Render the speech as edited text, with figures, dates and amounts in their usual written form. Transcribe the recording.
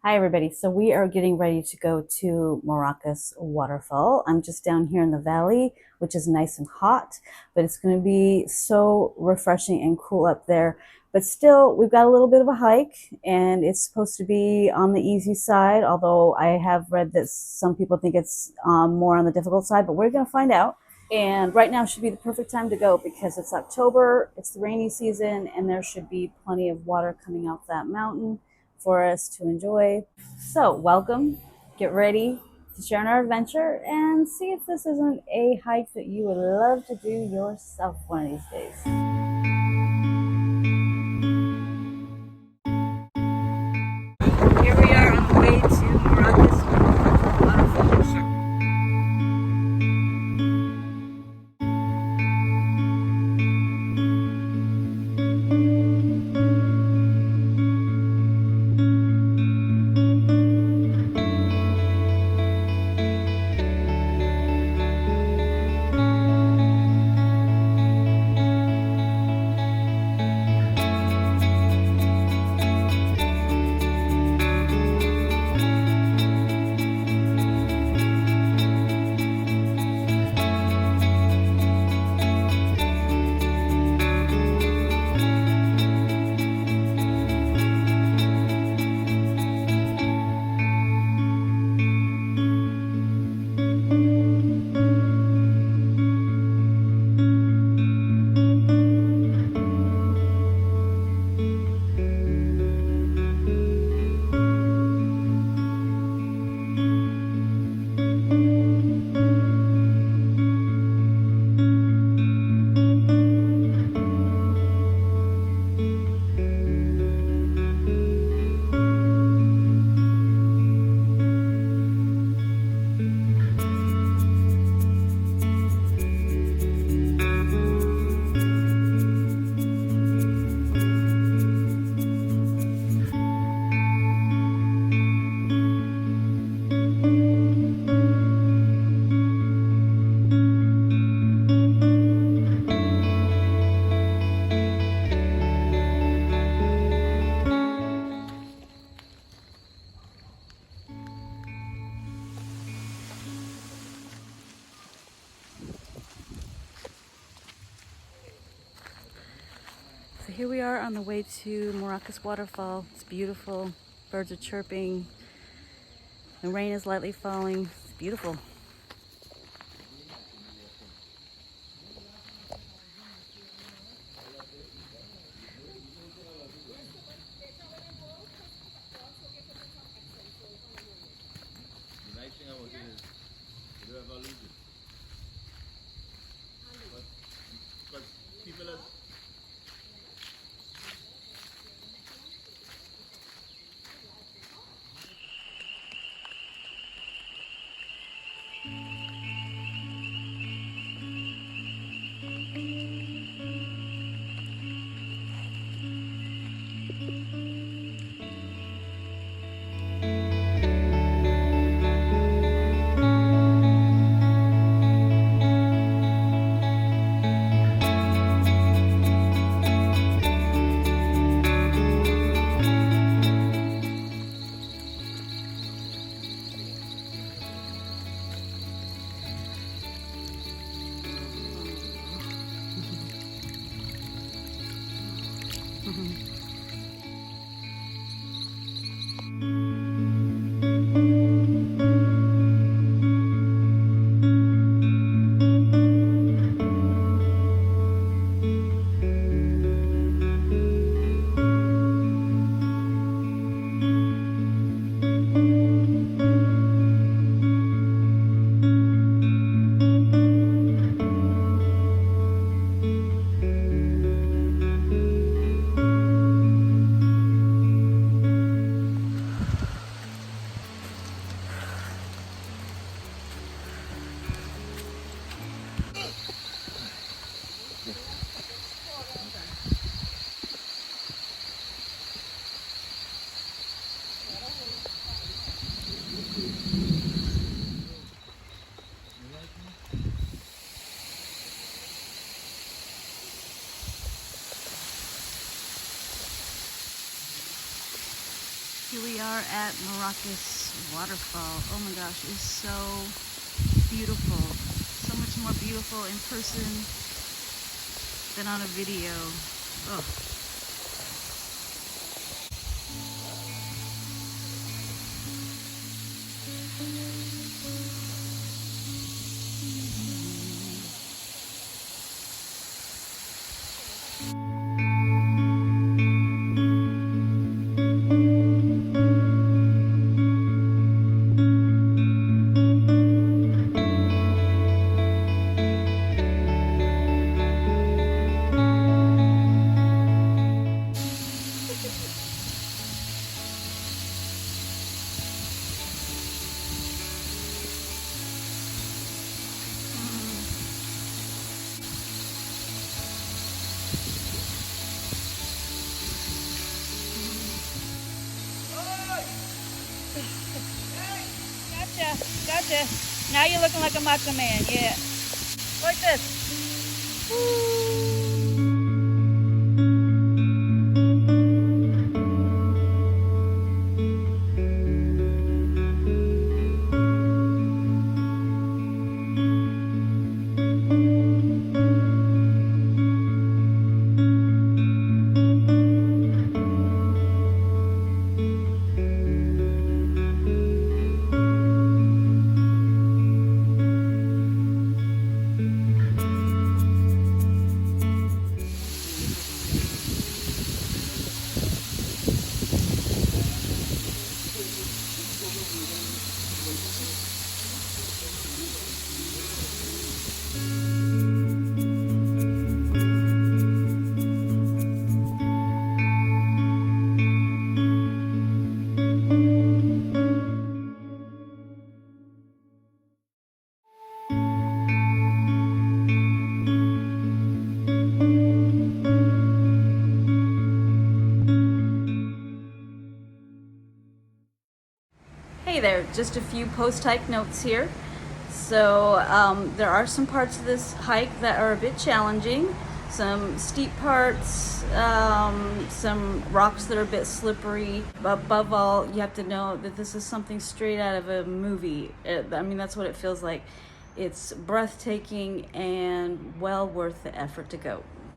Hi, everybody. So we are getting ready to go to Maracas Waterfall. I'm just down here in the valley, which is nice and hot, but it's going to be so refreshing and cool up there. But still, we've got a little bit of a hike, and it's supposed to be on the easy side, although I have read that some people think it's more on the difficult side, but we're going to find out. And right now should be the perfect time to go because it's October, it's the rainy season, and there should be plenty of water coming out that mountain for us to enjoy. So, welcome, get ready to share in our adventure and see if this isn't a hike that you would love to do yourself one of these days. Here we are on the way to Maracas Waterfall. So here we are on the way to Maracas Waterfall. It's beautiful. Birds are chirping. The rain is lightly falling. It's beautiful. The nice thing about it is you don't ever lose it. Because people are are at Maracas Waterfall. Oh my gosh, it's so beautiful. So much more beautiful in person than on a video. Oh. Gotcha. Now you're looking like a macho man, yeah. Like this. Hey there, just a few post-hike notes here. So there are some parts of this hike that are a bit challenging. Some steep parts, some rocks that are a bit slippery. But above all, you have to know that this is something straight out of a movie. I mean, that's what it feels like. It's breathtaking and well worth the effort to go.